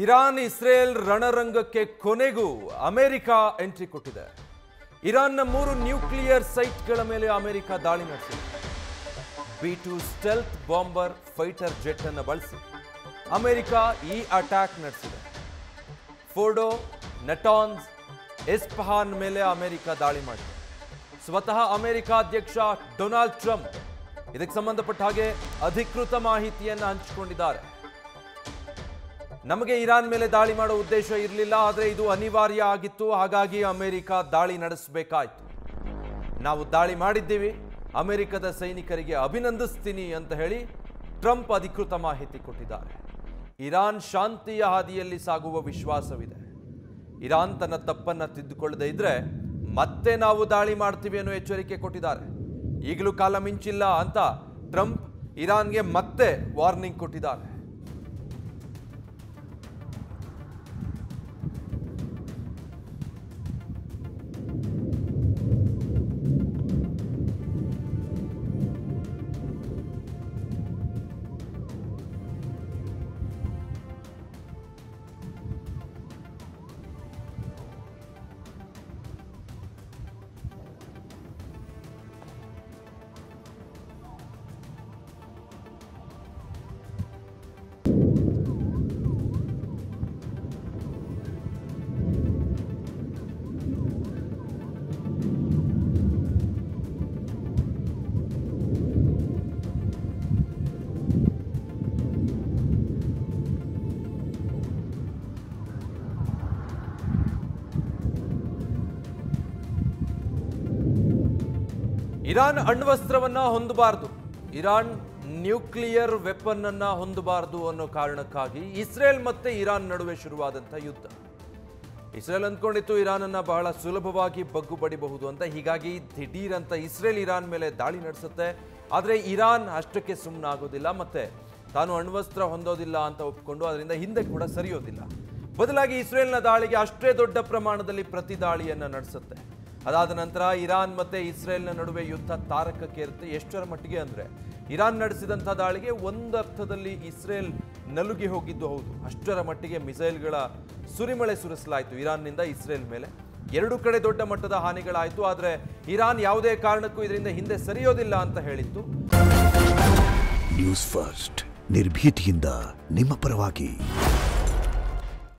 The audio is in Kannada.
ಇರಾನ್ ಇಸ್ರೇಲ್ ರಣರಂಗಕ್ಕೆ ಕೊನೆಗೂ ಅಮೆರಿಕ ಎಂಟ್ರಿ ಕೊಟ್ಟಿದೆ. ಇರಾನ್ನ 3 ನ್ಯೂಕ್ಲಿಯರ್ ಸೈಟ್ಗಳ ಮೇಲೆ ಅಮೆರಿಕ ದಾಳಿ ನಡೆಸಿದೆ. B-2 stealth bomber fighter jet ಅನ್ನು ಬಳಸಿ ಅಮೆರಿಕ ಈ ಅಟ್ಯಾಕ್ ನಡೆಸಿದೆ. ಫೋರ್ಡೋ, ನಟಾನ್ಸ್, ಎಸ್ಫಹಾನ್ ಮೇಲೆ ಅಮೆರಿಕ ದಾಳಿ ಮಾಡಿದೆ. ಸ್ವತಃ ಅಮೆರಿಕ ಅಧ್ಯಕ್ಷ ಡೊನಾಲ್ಡ್ ಟ್ರಂಪ್ ಇದಕ್ಕೆ ಸಂಬಂಧಪಟ್ಟ ಹಾಗೆ ಅಧಿಕೃತ ಮಾಹಿತಿಯನ್ನು ಹಂಚಿಕೊಂಡಿದ್ದಾರೆ. ನಮಗೆ ಇರಾನ್ ಮೇಲೆ ದಾಳಿ ಮಾಡೋ ಉದ್ದೇಶ ಇರಲಿಲ್ಲ, ಆದರೆ ಇದು ಅನಿವಾರ್ಯ ಆಗಿತ್ತು, ಹಾಗಾಗಿ ಅಮೆರಿಕ ದಾಳಿ ನಡೆಸಬೇಕಾಯಿತು. ನಾವು ದಾಳಿ ಮಾಡಿದ್ದೀವಿ, ಅಮೆರಿಕದ ಸೈನಿಕರಿಗೆ ಅಭಿನಂದಿಸ್ತೀನಿ ಅಂತ ಹೇಳಿ ಟ್ರಂಪ್ ಅಧಿಕೃತ ಮಾಹಿತಿ ಕೊಟ್ಟಿದ್ದಾರೆ. ಇರಾನ್ ಶಾಂತಿಯ ಹಾದಿಯಲ್ಲಿ ಸಾಗುವ ವಿಶ್ವಾಸವಿದೆ. ಇರಾನ್ ತನ್ನ ತಪ್ಪನ್ನು ತಿದ್ದುಕೊಳ್ಳದೆ ಇದ್ರೆ ಮತ್ತೆ ನಾವು ದಾಳಿ ಮಾಡ್ತೀವಿ ಅನ್ನೋ ಎಚ್ಚರಿಕೆ ಕೊಟ್ಟಿದ್ದಾರೆ. ಈಗಲೂ ಕಾಲ ಮಿಂಚಿಲ್ಲ ಅಂತ ಟ್ರಂಪ್ ಇರಾನ್ಗೆ ಮತ್ತೆ ವಾರ್ನಿಂಗ್ ಕೊಟ್ಟಿದ್ದಾರೆ. ಇರಾನ್ ಅಣ್ವಸ್ತ್ರವನ್ನ ಹೊಂದಬಾರದು, ಇರಾನ್ ನ್ಯೂಕ್ಲಿಯರ್ ವೆಪನ್ ಅನ್ನ ಹೊಂದಬಾರದು ಅನ್ನೋ ಕಾರಣಕ್ಕಾಗಿ ಇಸ್ರೇಲ್ ಮತ್ತೆ ಇರಾನ್ ನಡುವೆ ಶುರುವಾದಂಥ ಯುದ್ಧ. ಇಸ್ರೇಲ್ ಅಂದ್ಕೊಂಡಿತ್ತು ಇರಾನ್ ಅನ್ನ ಬಹಳ ಸುಲಭವಾಗಿ ಬಗ್ಗು ಬಡಿಬಹುದು ಅಂತ, ಹೀಗಾಗಿ ದಿಢೀರ್ ಅಂತ ಇಸ್ರೇಲ್ ಇರಾನ್ ಮೇಲೆ ದಾಳಿ ನಡೆಸುತ್ತೆ. ಆದರೆ ಇರಾನ್ ಅಷ್ಟಕ್ಕೆ ಸುಮ್ಮನಾಗೋದಿಲ್ಲ, ಮತ್ತೆ ತಾನು ಅಣ್ವಸ್ತ್ರ ಹೊಂದೋದಿಲ್ಲ ಅಂತ ಒಪ್ಪಿಕೊಂಡು ಅದರಿಂದ ಹಿಂದೆ ಕೂಡ ಸರಿಯೋದಿಲ್ಲ. ಬದಲಾಗಿ ಇಸ್ರೇಲ್ನ ದಾಳಿಗೆ ಅಷ್ಟೇ ದೊಡ್ಡ ಪ್ರಮಾಣದಲ್ಲಿ ಪ್ರತಿ ದಾಳಿಯನ್ನು ನಡೆಸುತ್ತೆ. ಅದಾದ ನಂತರ ಇರಾನ್ ಮತ್ತೆ ಇಸ್ರೇಲ್ನ ನಡುವೆ ಯುದ್ಧ ತಾರಕಕ್ಕೇರುತ್ತೆ. ಎಷ್ಟರ ಮಟ್ಟಿಗೆ ಅಂದರೆ ಇರಾನ್ ನಡೆಸಿದಂಥ ದಾಳಿಗೆ ಒಂದರ್ಥದಲ್ಲಿ ಇಸ್ರೇಲ್ ನಲುಗಿ ಹೋಗಿದ್ದು ಹೌದು. ಅಷ್ಟರ ಮಟ್ಟಿಗೆ ಮಿಸೈಲ್ಗಳ ಸುರಿಮಳೆ ಸುರಿಸಲಾಯಿತು ಇರಾನ್ನಿಂದ ಇಸ್ರೇಲ್ ಮೇಲೆ. ಎರಡೂ ಕಡೆ ದೊಡ್ಡ ಮಟ್ಟದ ಹಾನಿಗಳಾಯಿತು. ಆದರೆ ಇರಾನ್ ಯಾವುದೇ ಕಾರಣಕ್ಕೂ ಇದರಿಂದ ಹಿಂದೆ ಸರಿಯೋದಿಲ್ಲ ಅಂತ ಹೇಳಿತ್ತು. ನ್ಯೂಸ್ ಫಸ್ಟ್, ನಿರ್ಭೀತಿಯಿಂದ ನಿಮ್ಮ ಪರವಾಗಿ.